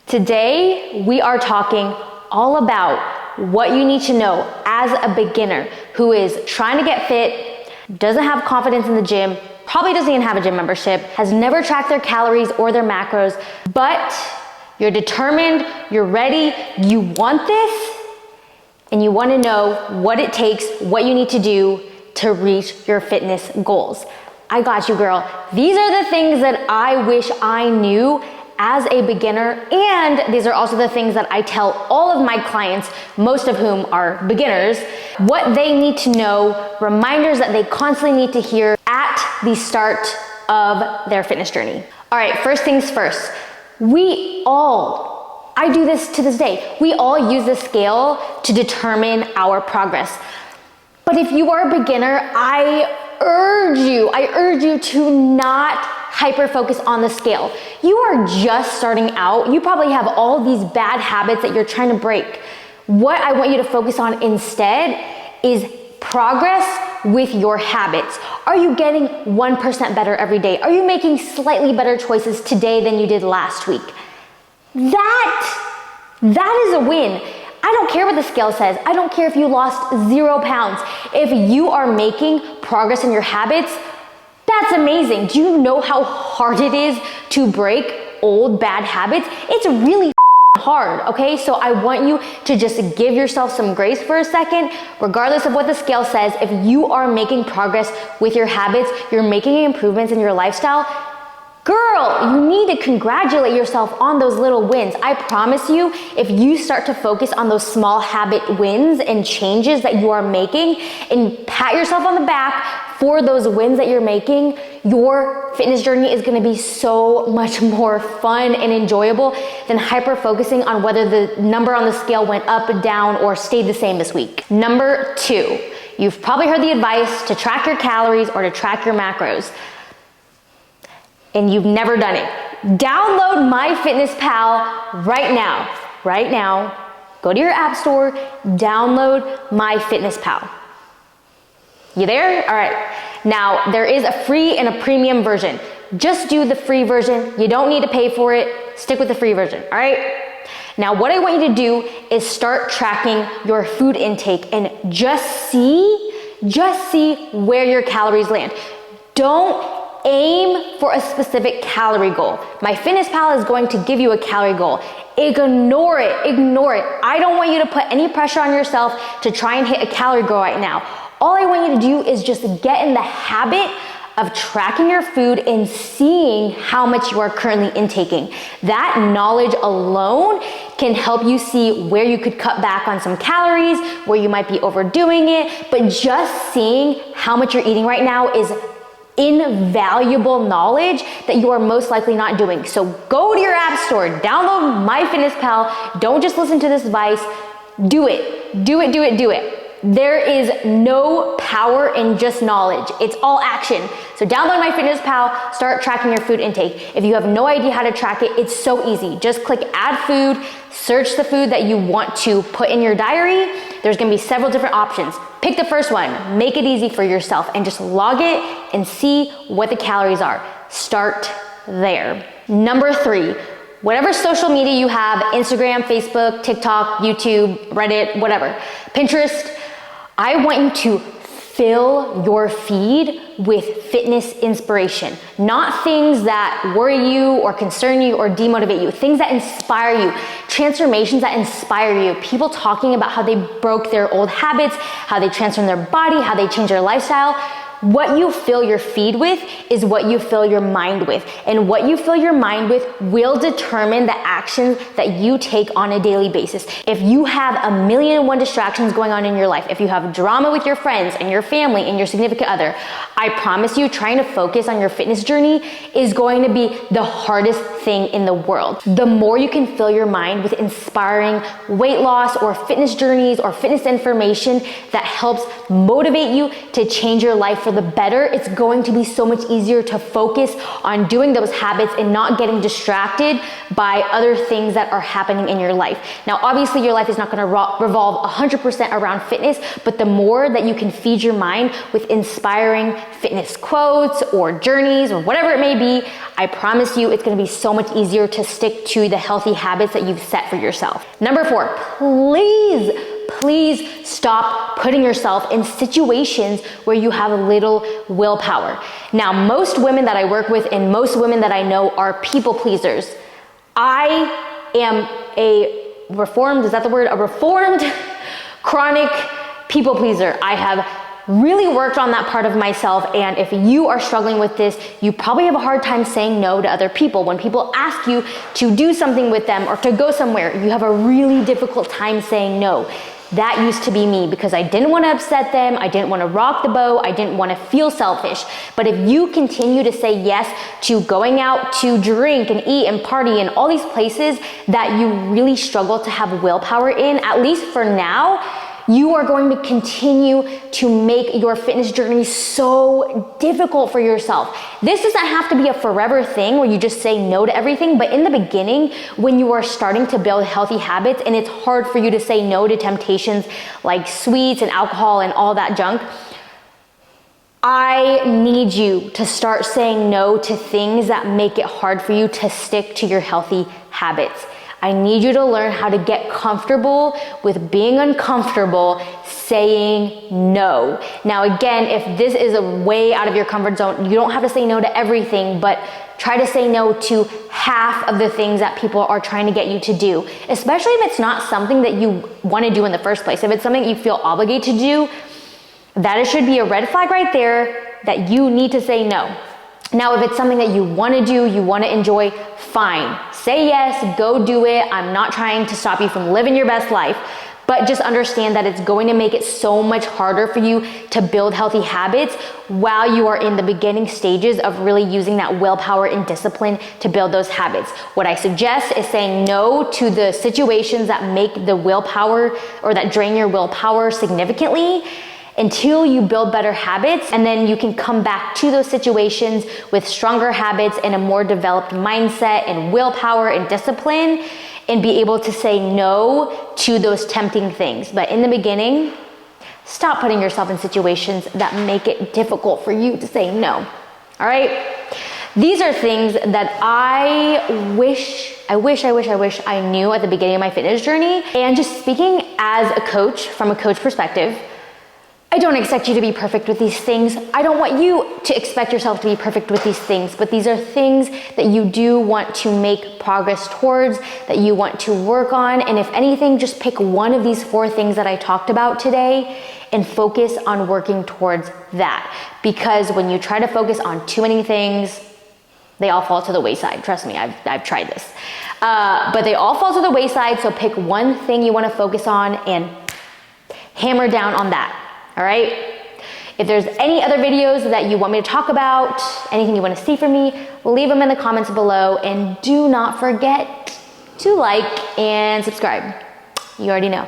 Today, we are talking all about what you need to know as a beginner who is trying to get fit, doesn't have confidence in the gym, probably doesn't even have a gym membership, has never tracked their calories or their macros, but you're determined, you're ready, you want this, and you want to know what it takes, what you need to do to reach your fitness goals. I got you, girl. These are the things that I wish I knew as a beginner, and these are also the things that I tell all of my clients, most of whom are beginners, what they need to know, reminders that they constantly need to hear at the start of their fitness journey. All right, first things first. I do this to this day, we all use the scale to determine our progress. But if you are a beginner, I urge you to not hyper-focus on the scale. You are just starting out. You probably have all these bad habits that you're trying to break. What I want you to focus on instead is progress with your habits. Are you getting 1% better every day? Are you making slightly better choices today than you did last week? That is a win. I don't care what the scale says. I don't care if you lost 0 pounds. If you are making progress in your habits, that's amazing. Do you know how hard it is to break old bad habits? It's really hard, okay? So I want you to just give yourself some grace for a second. Regardless of what the scale says, if you are making progress with your habits, you're making improvements in your lifestyle, girl, you need to congratulate yourself on those little wins. I promise you, if you start to focus on those small habit wins and changes that you are making and pat yourself on the back for those wins that you're making, your fitness journey is gonna be so much more fun and enjoyable than hyper-focusing on whether the number on the scale went up, down, or stayed the same this week. Number 2, you've probably heard the advice to track your calories or to track your macros, and you've never done it. Download MyFitnessPal right now. Go to your app store, download MyFitnessPal. You there? All right. Now, there is a free and a premium version. Just do the free version. You don't need to pay for it. Stick with the free version, all right? Now, what I want you to do is start tracking your food intake and just see where your calories land. Don't aim for a specific calorie goal. MyFitnessPal is going to give you a calorie goal. Ignore it. I don't want you to put any pressure on yourself to try and hit a calorie goal right now. All I want you to do is just get in the habit of tracking your food and seeing how much you are currently intaking. That knowledge alone can help you see where you could cut back on some calories, where you might be overdoing it, but just seeing how much you're eating right now is invaluable knowledge that you are most likely not doing. So go to your app store, download MyFitnessPal. Don't just listen to this advice. Do it. There is no power in just knowledge. It's all action. So download MyFitnessPal, start tracking your food intake. If you have no idea how to track it, it's so easy. Just click add food, search the food that you want to put in your diary. There's gonna be several different options. Pick the first one, make it easy for yourself, and just log it and see what the calories are. Start there. Number 3, whatever social media you have, Instagram, Facebook, TikTok, YouTube, Reddit, whatever, Pinterest, I want you to fill your feed with fitness inspiration, not things that worry you or concern you or demotivate you, things that inspire you, transformations that inspire you, people talking about how they broke their old habits, how they transformed their body, how they changed their lifestyle. What you fill your feed with is what you fill your mind with. And what you fill your mind with will determine the actions that you take on a daily basis. If you have 1,000,001 distractions going on in your life, if you have drama with your friends and your family and your significant other, I promise you trying to focus on your fitness journey is going to be the hardest thing in the world. The more you can fill your mind with inspiring weight loss or fitness journeys or fitness information that helps motivate you to change your life for for the better, it's going to be so much easier to focus on doing those habits and not getting distracted by other things that are happening in your life. Now, obviously your life is not gonna revolve 100% around fitness, but the more that you can feed your mind with inspiring fitness quotes or journeys or whatever it may be, I promise you it's gonna be so much easier to stick to the healthy habits that you've set for yourself. Number 4, please stop putting yourself in situations where you have little willpower. Now, most women that I work with and most women that I know are people pleasers. I am a reformed chronic people pleaser. I have really worked on that part of myself, and if you are struggling with this, you probably have a hard time saying no to other people. When people ask you to do something with them or to go somewhere, you have a really difficult time saying no. That used to be me because I didn't want to upset them, I didn't want to rock the boat, I didn't want to feel selfish. But if you continue to say yes to going out to drink and eat and party and all these places that you really struggle to have willpower in, at least for now, you are going to continue to make your fitness journey so difficult for yourself. This doesn't have to be a forever thing where you just say no to everything, but in the beginning, when you are starting to build healthy habits and it's hard for you to say no to temptations like sweets and alcohol and all that junk, I need you to start saying no to things that make it hard for you to stick to your healthy habits. I need you to learn how to get comfortable with being uncomfortable, saying no. Now again, if this is a way out of your comfort zone, you don't have to say no to everything, but try to say no to half of the things that people are trying to get you to do, especially if it's not something that you want to do in the first place. If it's something you feel obligated to do, that should be a red flag right there that you need to say no. Now, if it's something that you want to do, you want to enjoy, fine. Say yes, go do it. I'm not trying to stop you from living your best life, but just understand that it's going to make it so much harder for you to build healthy habits while you are in the beginning stages of really using that willpower and discipline to build those habits. What I suggest is saying no to the situations that make the willpower or that drain your willpower significantly, until you build better habits, and then you can come back to those situations with stronger habits and a more developed mindset and willpower and discipline, and be able to say no to those tempting things. But in the beginning, stop putting yourself in situations that make it difficult for you to say no. All right? These are things that I wish I knew at the beginning of my fitness journey. And just speaking as a coach, from a coach perspective, I don't expect you to be perfect with these things. I don't want you to expect yourself to be perfect with these things, but these are things that you do want to make progress towards, that you want to work on. And if anything, just pick one of these 4 things that I talked about today and focus on working towards that. Because when you try to focus on too many things, they all fall to the wayside. Trust me, I've tried this. But they all fall to the wayside, so pick one thing you want to focus on and hammer down on that. All right? If there's any other videos that you want me to talk about, anything you want to see from me, leave them in the comments below, and do not forget to like and subscribe. You already know.